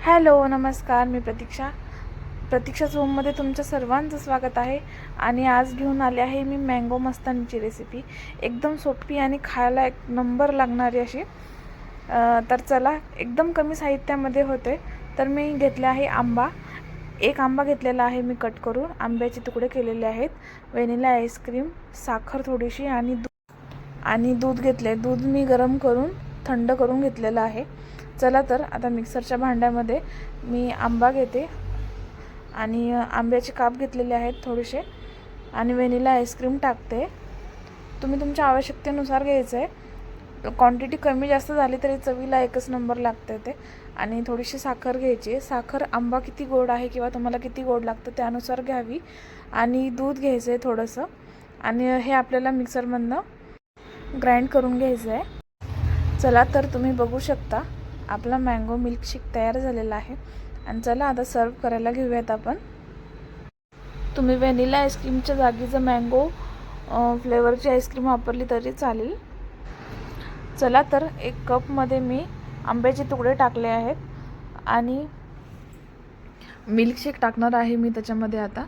Hello, नमस्कार. मी प्रतीक्षाच होममध्ये तुमच्या सर्वांचं स्वागत आहे. आणि आज घेऊन आले आहे मी मँगो मस्तानीची रेसिपी. एकदम सोपी आणि खायला एक नंबर लागणारी अशी. तर चला, एकदम कमी साहित्यामध्ये होते. तर मी घेतले आहे आंबा. एक आंबा घेतलेला आहे मी कट करून. आंब्याचे तुकडे केलेले आहेत. व्हॅनिला आईस्क्रीम, साखर थोडीशी आणि दूध घेतले. दूध मी गरम करून थंड करून घेतलेलं आहे. चला तर आता मिक्सरच्या भांड्यामध्ये मी आंबा घेते आणि आंब्याचे काप घेतलेले आहेत थोडेसे आणि व्हॅनिला आईस्क्रीम टाकते. तुम्ही तुमच्या आवश्यकतेनुसार घ्यायचं आहे. क्वांटिटी कमी जास्त झाली तरी चवीला एकच नंबर लागते ते. आणि थोडीशी साखर घ्यायची. साखर आंबा किती गोड आहे किंवा तुम्हाला किती गोड लागतं त्यानुसार घ्यावी. आणि दूध घ्यायचं आहे थोडंसं आणि हे आपल्याला मिक्सरमधनं ग्राइंड करून घ्यायचं आहे. चला तर तुम्ही बघू शकता आपला मँगो मिल्कशेक तयार झालेला आहे. आणि चला आता सर्व करायला घेऊयात आपण. तुम्ही व्हॅनिला आईस्क्रीमच्या जागी जर मँगो फ्लेवरची आईस्क्रीम वापरली तरी चालेल. चला तर एक कपमध्ये मी आंब्याचे तुकडे टाकले आहेत आणि मिल्कशेक टाकणार आहे मी त्याच्यामध्ये आता.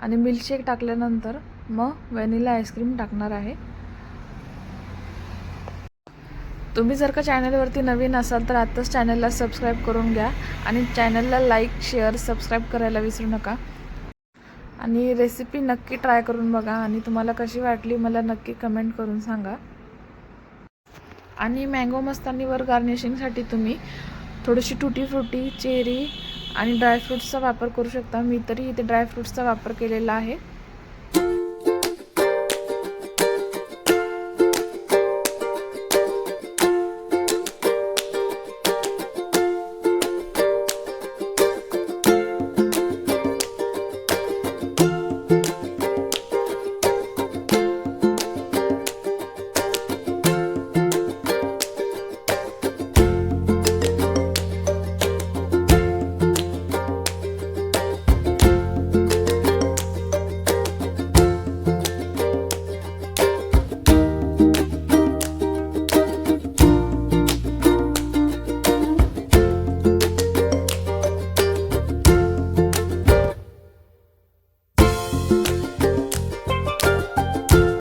आणि मिल्कशेक टाकल्यानंतर मग व्हॅनिला आईस्क्रीम टाकणार आहे. तुम्ही जर का चॅनलवरती नवीन असाल तर आत्ताच चॅनलला सबस्क्राईब करून घ्या आणि चॅनलला लाईक, शेअर, सबस्क्राईब करायला विसरू नका. आणि रेसिपी नक्की ट्राय करून बघा आणि तुम्हाला कशी वाटली मला नक्की कमेंट करून सांगा. आणि मँगो मस्तानीवर गार्निशिंगसाठी तुम्ही थोडीशी टुटी फ्रुटी, चेरी आणि ड्रायफ्रूट्सचा वापर करू शकता. मी तरी इथे ड्रायफ्रूट्सचा वापर केलेला आहे.